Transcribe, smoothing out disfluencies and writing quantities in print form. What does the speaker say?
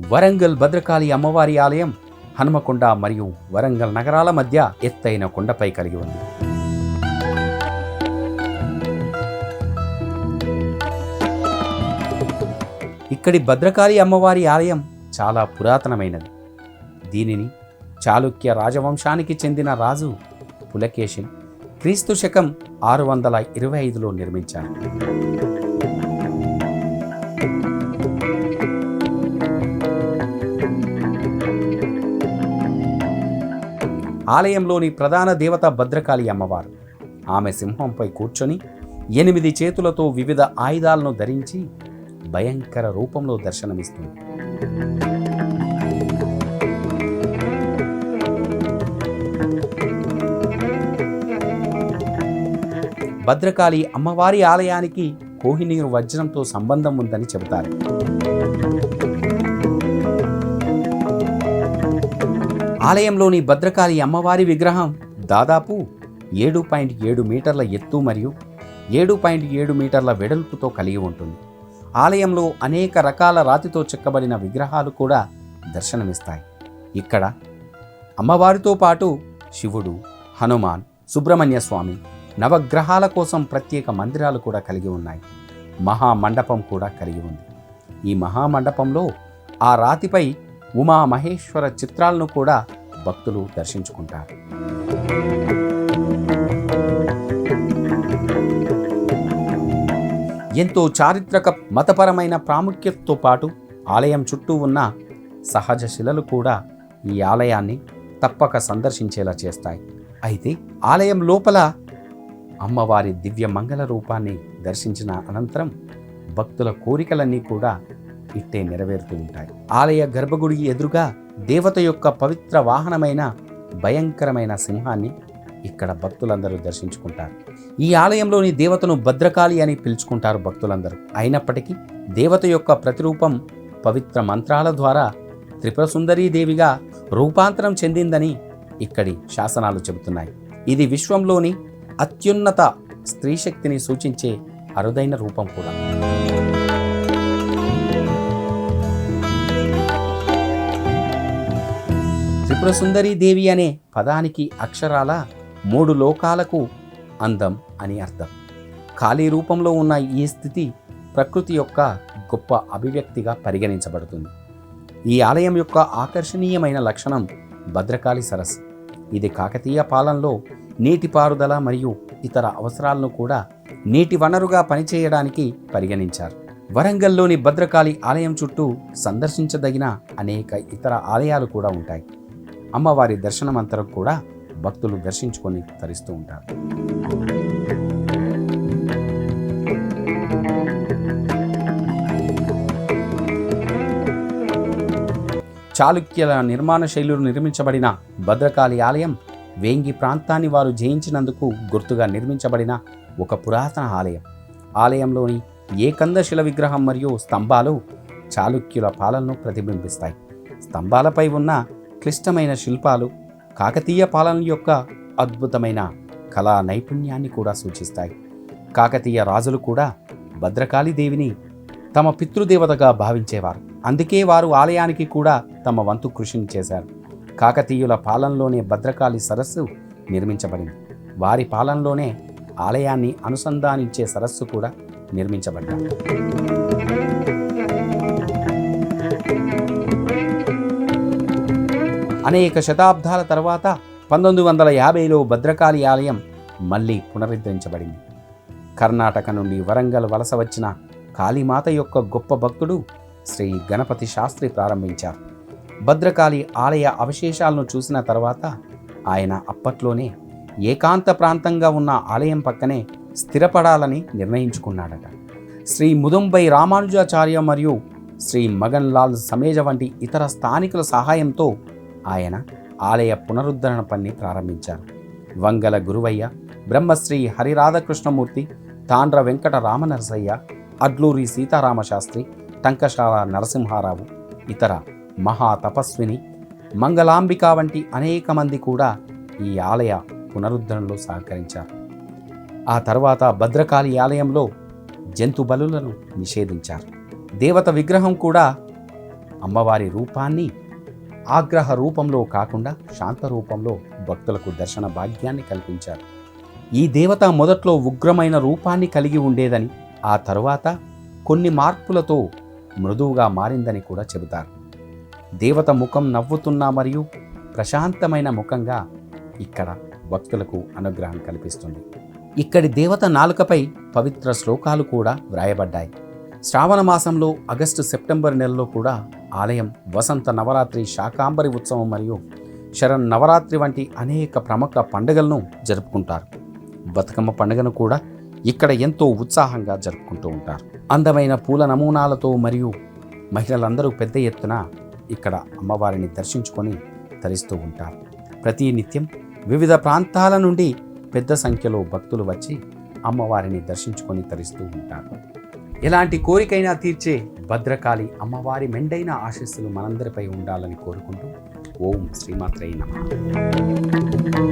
వరంగల్ భద్రకాళి అమ్మవారి ఆలయం హనుమకొండ మరియు వరంగల్ నగరాల మధ్య ఎత్తైన కొండపై కలిగి ఉంది. ఇక్కడి భద్రకాళి అమ్మవారి ఆలయం చాలా పురాతనమైనది. దీనిని చాళుక్య రాజవంశానికి చెందిన రాజు పులకేశిన్ క్రీస్తు శకం 625లో నిర్మించారు. ఆలయంలోని ప్రధాన దేవత భద్రకాళి అమ్మవారు. ఆమె సింహంపై కూర్చొని 8 చేతులతో వివిధ ఆయుధాలను ధరించి భయంకర రూపంలో దర్శనమిస్తుంది. భద్రకాళి అమ్మవారి ఆలయానికి కోహినూర్ వజ్రంతో సంబంధం ఉందని చెబుతారు. ఆలయంలోని భద్రకాళి అమ్మవారి విగ్రహం దాదాపు 7.7 మీటర్ల ఎత్తు మరియు 7.7 మీటర్ల వెడల్పుతో కలిగి ఉంటుంది. ఆలయంలో అనేక రకాల రాతితో చెక్కబడిన విగ్రహాలు కూడా దర్శనమిస్తాయి. ఇక్కడ అమ్మవారితో పాటు శివుడు, హనుమాన్, సుబ్రహ్మణ్య స్వామి, నవగ్రహాల కోసం ప్రత్యేక మందిరాలు కూడా కలిగి ఉన్నాయి. మహామండపం కూడా కలిగి ఉంది. ఈ మహామండపంలో ఆ రాతిపై ఉమా మహేశ్వర చిత్రాలను కూడా భక్తులు దర్శించుకుంటారు. ఎంతో చారిత్రక మతపరమైన ప్రాముఖ్యతతో పాటు ఆలయం చుట్టూ ఉన్న సహజ శిలలు కూడా ఈ ఆలయాన్ని తప్పక సందర్శించేలా చేస్తాయి. అయితే ఆలయం లోపల అమ్మవారి దివ్య మంగళ రూపాన్ని దర్శించిన అనంతరం భక్తుల కోరికలన్నీ కూడా ఇట్టే నెరవేరుతూ ఉంటాయి. ఆలయ గర్భగుడి ఎదురుగా దేవత యొక్క పవిత్ర వాహనమైన భయంకరమైన సింహాన్ని ఇక్కడ భక్తులందరూ దర్శించుకుంటారు. ఈ ఆలయంలోని దేవతను భద్రకాళి అని పిలుచుకుంటారు భక్తులందరూ. అయినప్పటికీ దేవత యొక్క ప్రతిరూపం పవిత్ర మంత్రాల ద్వారా త్రిపుర సుందరీదేవిగా రూపాంతరం చెందిందని ఇక్కడి శాసనాలు చెబుతున్నాయి. ఇది విశ్వంలోని అత్యున్నత స్త్రీ శక్తిని సూచించే అరుదైన రూపం కూడా. త్రిపుర సుందరీదేవి అనే పదానికి అక్షరాల 3 లోకాలకు అందం అని అర్థం. ఖాళీ రూపంలో ఉన్న ఈ స్థితి ప్రకృతి యొక్క గొప్ప అభివ్యక్తిగా పరిగణించబడుతుంది. ఈ ఆలయం యొక్క ఆకర్షణీయమైన లక్షణం భద్రకాళి సరస్సు. ఇది కాకతీయ పాలనలో నీటిపారుదల మరియు ఇతర అవసరాలను కూడా నీటి వనరుగా పనిచేయడానికి పరిగణించారు. వరంగల్లోని భద్రకాళి ఆలయం చుట్టూ సందర్శించదగిన అనేక ఇతర ఆలయాలు కూడా ఉంటాయి. అమ్మవారి దర్శనమంతరం కూడా భక్తులు దర్శించుకొని తరిస్తూ ఉంటారు. చాళుక్యుల నిర్మాణ శైలులు నిర్మించబడిన భద్రకాళి ఆలయం వేంగి ప్రాంతాన్ని వారు జయించినందుకు గుర్తుగా నిర్మించబడిన ఒక పురాతన ఆలయం. ఆలయంలోని ఏకంద శిల విగ్రహం మరియు స్తంభాలు చాళుక్యుల పాలనను ప్రతిబింబిస్తాయి. స్తంభాలపై ఉన్న క్లిష్టమైన శిల్పాలు కాకతీయ పాలన యొక్క అద్భుతమైన కళా నైపుణ్యాన్ని కూడా సూచిస్తాయి. కాకతీయ రాజులు కూడా భద్రకాళి దేవిని తమ పితృదేవతగా భావించేవారు. అందుకే వారు ఆలయానికి కూడా తమ వంతు కృషిని చేశారు. కాకతీయుల పాలనలోనే భద్రకాళి సరస్సు నిర్మించబడింది. వారి పాలనలోనే ఆలయాన్ని అనుసంధానించే సరస్సు కూడా నిర్మించబడ్డాయి. అనేక శతాబ్దాల తర్వాత 1950లో భద్రకాళి ఆలయం మళ్ళీ పునరుద్ధరించబడింది. కర్ణాటక నుండి వరంగల్ వలస వచ్చిన కాళీమాత యొక్క గొప్ప భక్తుడు శ్రీ గణపతి శాస్త్రి ప్రారంభించారు. భద్రకాళి ఆలయ అవశేషాలను చూసిన తర్వాత ఆయన అప్పట్లోనే ఏకాంత ప్రాంతంగా ఉన్న ఆలయం పక్కనే స్థిరపడాలని నిర్ణయించుకున్నాడట. శ్రీ ముదంబై రామానుజాచార్య మరియు శ్రీ మగన్ లాల్ సమేజ వంటి ఇతర స్థానికుల సహాయంతో ఆయన ఆలయ పునరుద్ధరణ పని ప్రారంభించారు. వంగల గురువయ్య, బ్రహ్మశ్రీ హరిరాధకృష్ణమూర్తి, తాండ్ర వెంకట రామనరసయ్య, అడ్లూరి సీతారామశాస్త్రి, టంకశాల నరసింహారావు, ఇతర మహా తపస్విని మంగళాంబిక వంటి అనేక మంది కూడా ఈ ఆలయ పునరుద్ధరణలో సహకరించారు. ఆ తర్వాత భద్రకాళి ఆలయంలో జంతు బలులను నిషేధించారు. దేవత విగ్రహం కూడా అమ్మవారి రూపాన్ని ఆగ్రహ రూపంలో కాకుండా శాంత రూపంలో భక్తులకు దర్శన భాగ్యాన్ని కల్పించారు. ఈ దేవత మొదట్లో ఉగ్రమైన రూపాన్ని కలిగి ఉండేదని, ఆ తరువాత కొన్ని మార్పులతో మృదువుగా మారిందని కూడా చెబుతారు. దేవత ముఖం నవ్వుతున్న మరియు ప్రశాంతమైన ముఖంగా ఇక్కడ భక్తులకు అనుగ్రహం కల్పిస్తుంది. ఇక్కడి దేవత నాలుకపై పవిత్ర శ్లోకాలు కూడా వ్రాయబడ్డాయి. శ్రావణ మాసంలో ఆగస్టు సెప్టెంబర్ నెలలో కూడా ఆలయం వసంత నవరాత్రి, శాకాంబరి ఉత్సవం మరియు శరణ్ నవరాత్రి వంటి అనేక ప్రముఖ పండుగలను జరుపుకుంటారు. బతుకమ్మ పండుగను కూడా ఇక్కడ ఎంతో ఉత్సాహంగా జరుపుకుంటూ ఉంటారు. అందమైన పూల నమూనాలతో మరియు మహిళలందరూ పెద్ద ఎత్తున ఇక్కడ అమ్మవారిని దర్శించుకొని తరిస్తూ ఉంటారు. ప్రతి నిత్యం వివిధ ప్రాంతాల నుండి పెద్ద సంఖ్యలో భక్తులు వచ్చి అమ్మవారిని దర్శించుకొని తరిస్తూ ఉంటారు. ఎలాంటి కోరికైనా తీర్చే భద్రకాళి అమ్మవారి మెండైన ఆశీస్సులు మనందరిపై ఉండాలని కోరుకుంటూ ఓం శ్రీమాత్రై నమః.